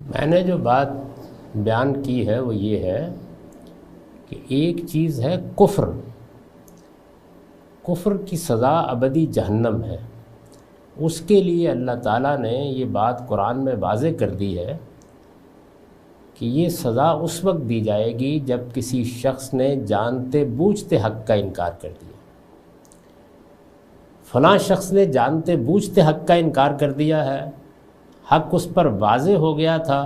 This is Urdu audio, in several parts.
میں نے جو بات بیان کی ہے وہ یہ ہے کہ ایک چیز ہے کفر کی سزا ابدی جہنم ہے۔ اس کے لیے اللہ تعالیٰ نے یہ بات قرآن میں واضح کر دی ہے کہ یہ سزا اس وقت دی جائے گی جب کسی شخص نے جانتے بوجھتے حق کا انکار کر دیا۔ فلاں شخص نے جانتے بوجھتے حق کا انکار کر دیا ہے، حق اس پر واضح ہو گیا تھا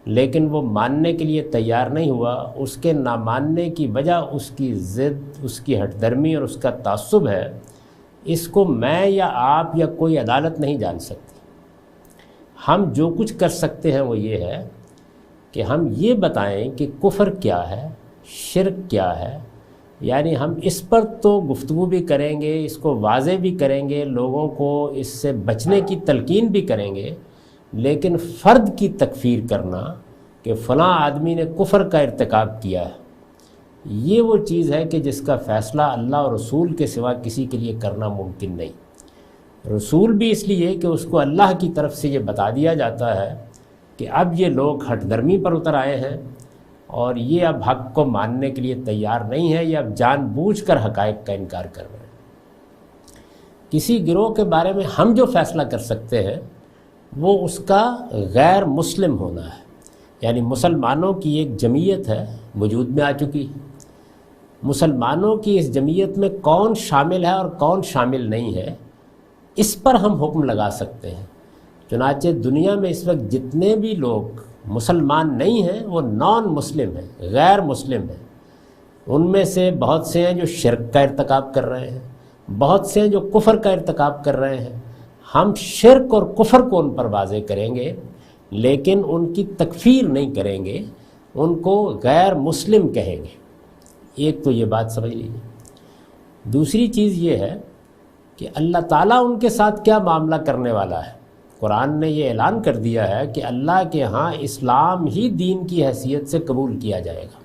لیکن وہ ماننے کے لیے تیار نہیں ہوا۔ اس کے نہ ماننے کی وجہ اس کی ضد، اس کی ہٹ درمی اور اس کا تعصب ہے۔ اس کو میں یا آپ یا کوئی عدالت نہیں جان سکتی۔ ہم جو کچھ کر سکتے ہیں وہ یہ ہے کہ ہم یہ بتائیں کہ کفر کیا ہے، شرک کیا ہے، یعنی ہم اس پر تو گفتگو بھی کریں گے، اس کو واضح بھی کریں گے، لوگوں کو اس سے بچنے کی تلقین بھی کریں گے، لیکن فرد کی تکفیر کرنا کہ فلاں آدمی نے کفر کا ارتکاب کیا ہے، یہ وہ چیز ہے کہ جس کا فیصلہ اللہ اور رسول کے سوا کسی کے لیے کرنا ممکن نہیں۔ رسول بھی اس لیے کہ اس کو اللہ کی طرف سے یہ بتا دیا جاتا ہے کہ اب یہ لوگ ہٹ درمی پر اتر آئے ہیں اور یہ اب حق کو ماننے کے لیے تیار نہیں ہے، یہ اب جان بوجھ کر حقائق کا انکار کر رہے ہیں۔ کسی گروہ کے بارے میں ہم جو فیصلہ کر سکتے ہیں وہ اس کا غیر مسلم ہونا ہے، یعنی مسلمانوں کی ایک جمعیت ہے وجود میں آ چکی، مسلمانوں کی اس جمعیت میں کون شامل ہے اور کون شامل نہیں ہے اس پر ہم حکم لگا سکتے ہیں۔ چنانچہ دنیا میں اس وقت جتنے بھی لوگ مسلمان نہیں ہیں وہ نان مسلم ہیں، غیر مسلم ہیں۔ ان میں سے بہت سے ہیں جو شرک کا ارتکاب کر رہے ہیں، بہت سے ہیں جو کفر کا ارتکاب کر رہے ہیں۔ ہم شرک اور کفر کو ان پر واضح کریں گے لیکن ان کی تکفیر نہیں کریں گے، ان کو غیر مسلم کہیں گے۔ ایک تو یہ بات سمجھ لیجیے۔ دوسری چیز یہ ہے کہ اللہ تعالیٰ ان کے ساتھ کیا معاملہ کرنے والا ہے۔ قرآن نے یہ اعلان کر دیا ہے کہ اللہ کے ہاں اسلام ہی دین کی حیثیت سے قبول کیا جائے گا۔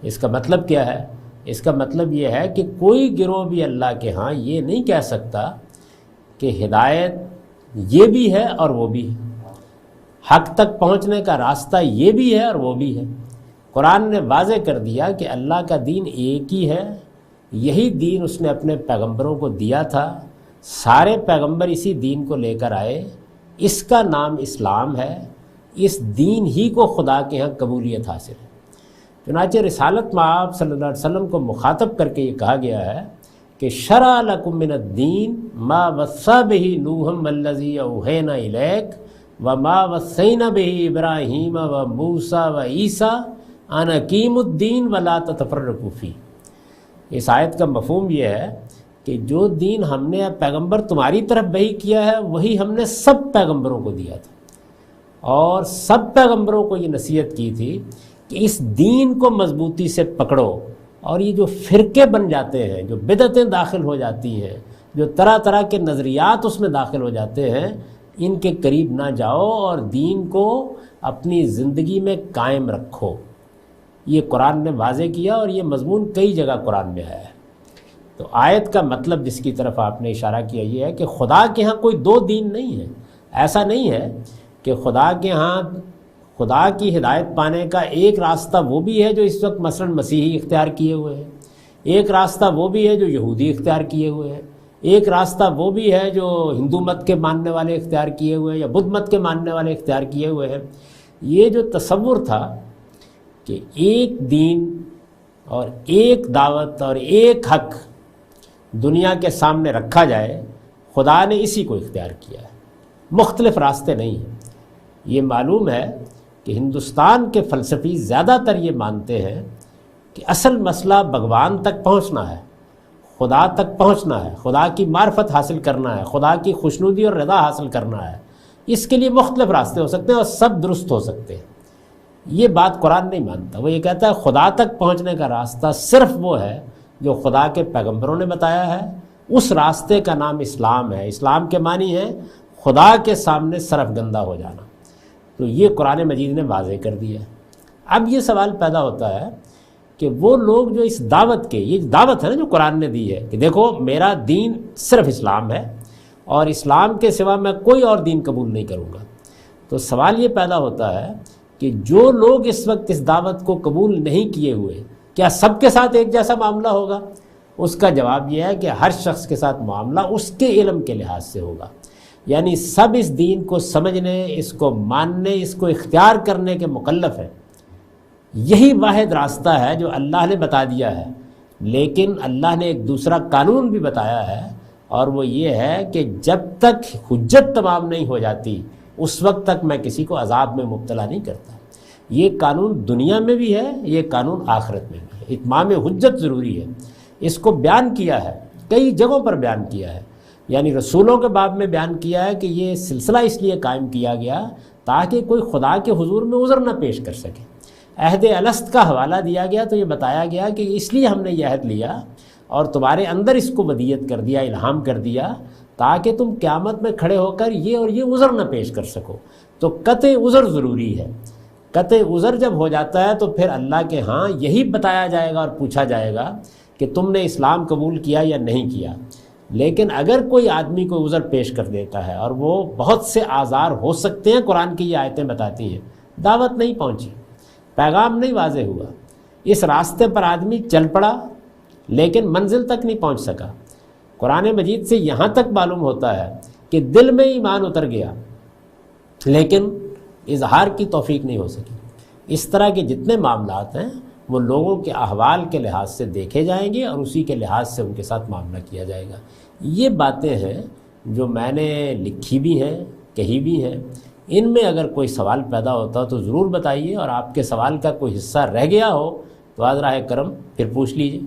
اس کا مطلب کیا ہے؟ اس کا مطلب یہ ہے کہ کوئی گروہ بھی اللہ کے ہاں یہ نہیں کہہ سکتا کہ ہدایت یہ بھی ہے اور وہ بھی ہے، حق تک پہنچنے کا راستہ یہ بھی ہے اور وہ بھی ہے۔ قرآن نے واضح کر دیا کہ اللہ کا دین ایک ہی ہے، یہی دین اس نے اپنے پیغمبروں کو دیا تھا، سارے پیغمبر اسی دین کو لے کر آئے، اس کا نام اسلام ہے، اس دین ہی کو خدا کے ہاں قبولیت حاصل ہے۔ چنانچہ رسالت مآب صلی اللہ علیہ وسلم کو مخاطب کر کے یہ کہا گیا ہے کہ شرع لکم من الدین ما وصی بہ نوحا والذی اوحینا الیک وما وصینا بہ ابراہیم وموسیٰ وعیسیٰ ان اقیموا الدین ولا تتفرقوا فیہ۔ اس آیت کا مفہوم یہ ہے کہ جو دین ہم نے پیغمبر تمہاری طرف وحی کیا ہے وہی ہم نے سب پیغمبروں کو دیا تھا، اور سب پیغمبروں کو یہ نصیحت کی تھی کہ اس دین کو مضبوطی سے پکڑو، اور یہ جو فرقے بن جاتے ہیں، جو بدعتیں داخل ہو جاتی ہیں، جو طرح طرح کے نظریات اس میں داخل ہو جاتے ہیں، ان کے قریب نہ جاؤ اور دین کو اپنی زندگی میں قائم رکھو۔ یہ قرآن نے واضح کیا اور یہ مضمون کئی جگہ قرآن میں آیا ہے۔ تو آیت کا مطلب جس کی طرف آپ نے اشارہ کیا یہ ہے کہ خدا کے ہاں کوئی دو دین نہیں ہے۔ ایسا نہیں ہے کہ خدا کے ہاں خدا کی ہدایت پانے کا ایک راستہ وہ بھی ہے جو اس وقت مثلا مسیحی اختیار کیے ہوئے ہیں، ایک راستہ وہ بھی ہے جو یہودی اختیار کیے ہوئے ہیں، ایک راستہ وہ بھی ہے جو ہندو مت کے ماننے والے اختیار کیے ہوئے ہیں یا بدھ مت کے ماننے والے اختیار کیے ہوئے ہیں۔ یہ جو تصور تھا کہ ایک دین اور ایک دعوت اور ایک حق دنیا کے سامنے رکھا جائے، خدا نے اسی کو اختیار کیا ہے، مختلف راستے نہیں ہیں۔ یہ معلوم ہے کہ ہندوستان کے فلسفی زیادہ تر یہ مانتے ہیں کہ اصل مسئلہ بھگوان تک پہنچنا ہے، خدا تک پہنچنا ہے، خدا کی معرفت حاصل کرنا ہے، خدا کی خوشنودی اور رضا حاصل کرنا ہے۔ اس کے لیے مختلف راستے ہو سکتے ہیں اور سب درست ہو سکتے ہیں۔ یہ بات قرآن نہیں مانتا، وہ یہ کہتا ہے خدا تک پہنچنے کا راستہ صرف وہ ہے جو خدا کے پیغمبروں نے بتایا ہے، اس راستے کا نام اسلام ہے۔ اسلام کے معنی ہے خدا کے سامنے سرفگندہ ہو جانا۔ تو یہ قرآن مجید نے واضح کر دیا ہے۔ اب یہ سوال پیدا ہوتا ہے کہ وہ لوگ جو اس دعوت کے، یہ دعوت ہے نا جو قرآن نے دی ہے کہ دیکھو میرا دین صرف اسلام ہے اور اسلام کے سوا میں کوئی اور دین قبول نہیں کروں گا، تو سوال یہ پیدا ہوتا ہے کہ جو لوگ اس وقت اس دعوت کو قبول نہیں کیے ہوئے، کیا سب کے ساتھ ایک جیسا معاملہ ہوگا؟ اس کا جواب یہ ہے کہ ہر شخص کے ساتھ معاملہ اس کے علم کے لحاظ سے ہوگا، یعنی سب اس دین کو سمجھنے، اس کو ماننے، اس کو اختیار کرنے کے مکلف ہیں۔ یہی واحد راستہ ہے جو اللہ نے بتا دیا ہے، لیکن اللہ نے ایک دوسرا قانون بھی بتایا ہے، اور وہ یہ ہے کہ جب تک حجت تمام نہیں ہو جاتی اس وقت تک میں کسی کو عذاب میں مبتلا نہیں کرتا۔ یہ قانون دنیا میں بھی ہے، یہ قانون آخرت میں بھی ہے۔ اتمام حجت ضروری ہے، اس کو بیان کیا ہے، کئی جگہوں پر بیان کیا ہے، یعنی رسولوں کے باب میں بیان کیا ہے کہ یہ سلسلہ اس لیے قائم کیا گیا تاکہ کوئی خدا کے حضور میں عذر نہ پیش کر سکے۔ عہد الست کا حوالہ دیا گیا تو یہ بتایا گیا کہ اس لیے ہم نے یہ عہد لیا اور تمہارے اندر اس کو ودیت کر دیا، الہام کر دیا، تاکہ تم قیامت میں کھڑے ہو کر یہ اور یہ عذر نہ پیش کر سکو۔ تو قطع عذر ضروری ہے۔ قطع عذر جب ہو جاتا ہے تو پھر اللہ کے ہاں یہی بتایا جائے گا اور پوچھا جائے گا کہ تم نے اسلام قبول کیا یا نہیں کیا۔ لیکن اگر کوئی آدمی کو عذر پیش کر دیتا ہے، اور وہ بہت سے آزار ہو سکتے ہیں، قرآن کی یہ آیتیں بتاتی ہیں، دعوت نہیں پہنچی، پیغام نہیں واضح ہوا، اس راستے پر آدمی چل پڑا لیکن منزل تک نہیں پہنچ سکا۔ قرآن مجید سے یہاں تک معلوم ہوتا ہے کہ دل میں ایمان اتر گیا لیکن اظہار کی توفیق نہیں ہو سکی۔ اس طرح کے جتنے معاملات ہیں وہ لوگوں کے احوال کے لحاظ سے دیکھے جائیں گے اور اسی کے لحاظ سے ان کے ساتھ معاملہ کیا جائے گا۔ یہ باتیں ہیں جو میں نے لکھی بھی ہیں، کہی بھی ہیں۔ ان میں اگر کوئی سوال پیدا ہوتا تو ضرور بتائیے، اور آپ کے سوال کا کوئی حصہ رہ گیا ہو تو آج راہ کرم پھر پوچھ لیجیے۔